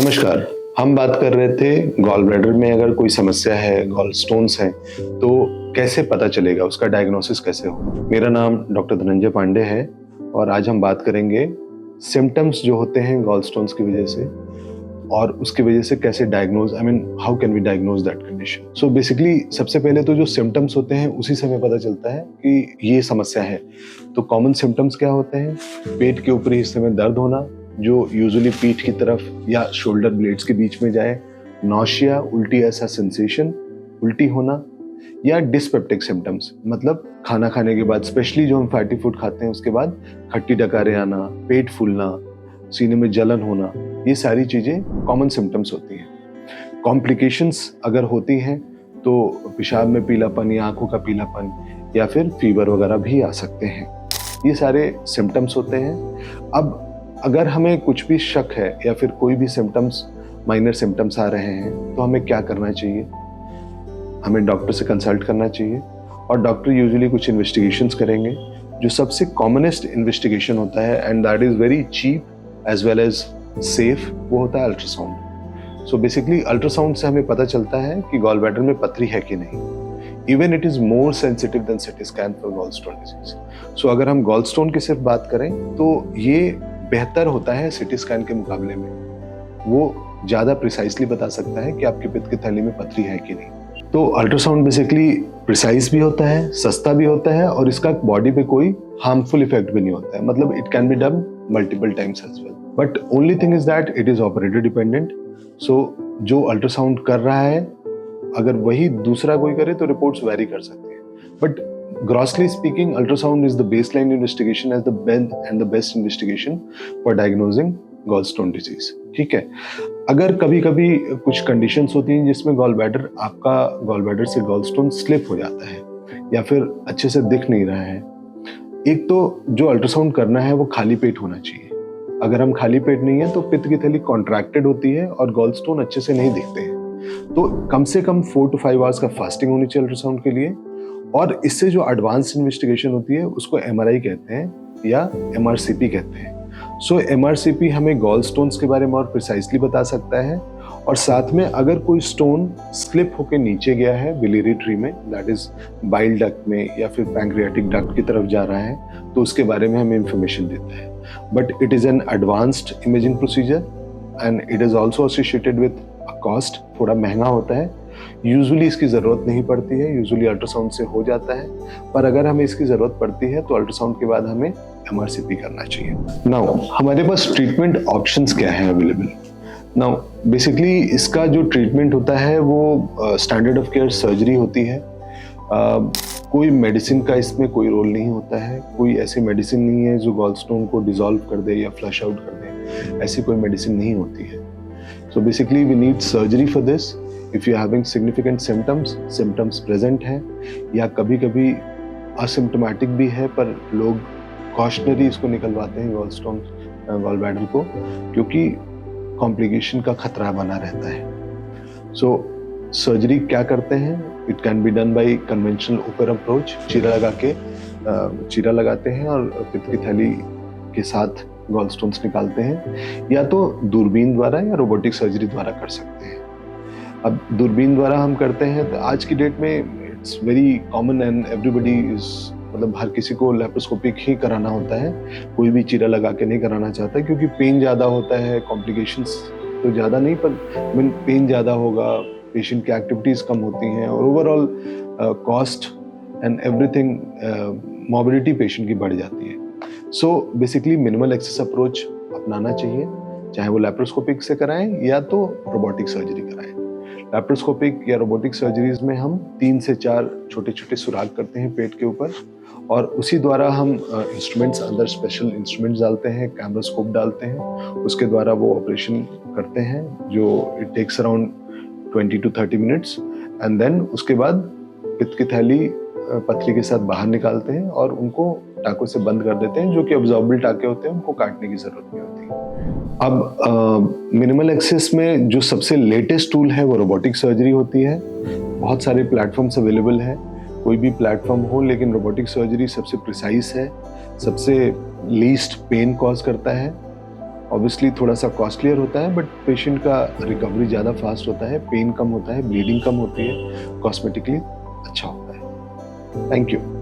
नमस्कार। हम बात कर रहे थे गॉल ब्लैडर में अगर कोई समस्या है, गॉल स्टोन्स हैं, तो कैसे पता चलेगा, उसका डायग्नोसिस कैसे हो। मेरा नाम डॉक्टर धनंजय पांडे है और आज हम बात करेंगे सिम्टम्स जो होते हैं गॉल स्टोन्स की वजह से और उसकी वजह से कैसे diagnose, how can we diagnose that condition. So basically सबसे पहले तो जो सिम्टम्स होते हैं उसी से हमें पता चलता है कि ये समस्या है। तो कॉमन सिम्टम्स क्या होते हैं? पेट के ऊपरी हिस्से में दर्द होना जो यूजुअली पीठ की तरफ या शोल्डर ब्लेड्स के बीच में जाए, नौशिया, उल्टी ऐसा सेंसेशन, उल्टी होना, या डिस्पेप्टिक सिम्टम्स मतलब खाना खाने के बाद, स्पेशली जो हम फैटी फूड खाते हैं उसके बाद खट्टी डकारें आना, पेट फूलना, सीने में जलन होना, ये सारी चीजें कॉमन सिम्टम्स होती हैं। कॉम्प्लिकेशंस अगर होती हैं तो पेशाब में पीलापन या आंखों का पीलापन या फिर फीवर वगैरह भी आ सकते हैं। ये सारे सिम्टम्स होते हैं। अब अगर हमें कुछ भी शक है या फिर कोई भी सिम्टम्स, माइनर सिम्टम्स आ रहे हैं तो हमें क्या करना चाहिए? हमें डॉक्टर से कंसल्ट करना चाहिए और डॉक्टर यूजुअली कुछ इन्वेस्टिगेशंस करेंगे। जो सबसे कॉमनेस्ट इन्वेस्टिगेशन होता है and that is very cheap as well as safe, वो होता है अल्ट्रासाउंड। सो बेसिकली अल्ट्रासाउंड से हमें पता चलता है कि गॉल ब्लैडर में पथरी है कि नहीं। Even it is more sensitive than CT scan for gallstone disease. So अगर हम गॉल स्टोन की सिर्फ बात करें तो ये बेहतर होता है सीटी स्कैन के मुकाबले में। वो ज़्यादा प्रिसाइसली बता सकता है कि आपके पित्त की थैली में पथरी है कि नहीं। तो अल्ट्रासाउंड बेसिकली प्रिसाइज भी होता है, सस्ता भी होता है और इसका बॉडी पे कोई हार्मफुल इफेक्ट भी नहीं होता है। मतलब it can be done multiple times as well, but only thing is that it is operator dependent. So जो अल्ट्रासाउंड कर रहा है अगर वही दूसरा कोई करे तो रिपोर्ट्स वेरी कर सकती है। But grossly speaking, ultrasound is the baseline investigation as the best investigation for diagnosing gallstone disease. ठीक है। अगर कभी कभी कुछ कंडीशंस होती हैं जिसमें आपका गॉल ब्लैडर से गॉलस्टोन स्लिप हो जाता है या फिर अच्छे से दिख नहीं रहा है। एक तो जो अल्ट्रासाउंड करना है वो खाली पेट होना चाहिए। अगर हम खाली पेट नहीं है तो पित्त की थैली कॉन्ट्रैक्टेड होती है और गॉलस्टोन अच्छे से नहीं दिखते हैं। तो कम से कम 4 to 5 आवर्स का फास्टिंग होनी चाहिए अल्ट्रासाउंड के लिए। और इससे जो एडवांस इन्वेस्टिगेशन होती है उसको एमआरआई कहते हैं या एमआरसीपी कहते हैं। सो एमआरसीपी हमें गॉल स्टोन्स के बारे में और प्रिसाइसली बता सकता है। और साथ में अगर कोई स्टोन स्लिप होकर नीचे गया है बिलियरी ट्री में, दैट इज बाइल डक्ट में या फिर पैंक्रियाटिक डक्ट की तरफ जा रहा है, तो उसके बारे में हमें इंफॉर्मेशन देता है। But it is an advanced imaging procedure and it is also associated with a cost. थोड़ा महंगा होता है। यूजुअली इसकी ज़रूरत नहीं पड़ती है, यूजुअली अल्ट्रासाउंड से हो जाता है। पर अगर हमें इसकी ज़रूरत पड़ती है तो अल्ट्रासाउंड के बाद हमें एमआरसीपी करना चाहिए। नाउ हमारे पास ट्रीटमेंट ऑप्शंस क्या हैं अवेलेबल? नाउ बेसिकली इसका जो ट्रीटमेंट होता है वो स्टैंडर्ड ऑफ केयर सर्जरी होती है। कोई मेडिसिन का इसमें कोई रोल नहीं होता है। कोई ऐसी मेडिसिन नहीं है जो गॉलस्टोन को डिसॉल्व कर दे या फ्लश आउट कर दे, ऐसी कोई मेडिसिन नहीं होती है। So basically we need surgery for this. If you having significant symptoms present हैं या कभी कभी असिम्टोमेटिक भी है पर लोग कॉशनरी इसको निकलवाते हैं गॉल ब्लैडर को, क्योंकि कॉम्प्लिकेशन का खतरा बना रहता है। सो सर्जरी क्या करते हैं? It can be done by conventional open approach. चीरा लगाते हैं और पित्त की थैली के साथ गॉल स्टोन्स निकालते हैं, या तो दूरबीन द्वारा या रोबोटिक सर्जरी द्वारा कर सकते हैं। अब दूरबीन द्वारा हम करते हैं तो आज की डेट में it's very common and everybody is, मतलब हर किसी को लैप्रोस्कोपिक ही कराना होता है। कोई भी चीरा लगा के नहीं कराना चाहता क्योंकि पेन ज़्यादा होता है। कॉम्प्लिकेशंस तो ज़्यादा नहीं पर पेन ज़्यादा होगा, पेशेंट की एक्टिविटीज़ कम होती हैं और overall cost and everything, mobility patient की बढ़ जाती है। So basically minimal access approach अपनाना चाहिए, चाहे वो लैप्रोस्कोपिक से कराएं या तो रोबोटिक सर्जरी कराएं। लैप्रोस्कोपिक या रोबोटिक सर्जरीज में हम 3 से 4 छोटे छोटे सुराख करते हैं पेट के ऊपर और उसी द्वारा हम इंस्ट्रूमेंट्स, अंदर स्पेशल इंस्ट्रूमेंट्स डालते हैं, कैमरास्कोप डालते हैं, उसके द्वारा वो ऑपरेशन करते हैं जो it takes around 20 to 30 minutes. And then उसके बाद पित्त की थैली पथरी के साथ बाहर निकालते हैं और उनको टाकों से बंद कर देते हैं, जो कि अब्जॉर्बल टाके होते हैं, उनको काटने की जरूरत नहीं होती। अब मिनिमल एक्सेस में जो सबसे लेटेस्ट टूल है वो रोबोटिक सर्जरी होती है। बहुत सारे प्लेटफॉर्म्स अवेलेबल हैं, कोई भी प्लेटफॉर्म हो, लेकिन रोबोटिक सर्जरी सबसे प्रिसाइज है, सबसे लीस्ट पेन कॉज करता है ऑब्वियसली थोड़ा सा कॉस्टलियर होता है, बट पेशेंट का रिकवरी ज़्यादा फास्ट होता है, पेन कम होता है, ब्लीडिंग कम होती है, कॉस्मेटिकली अच्छा होता है। Thank you.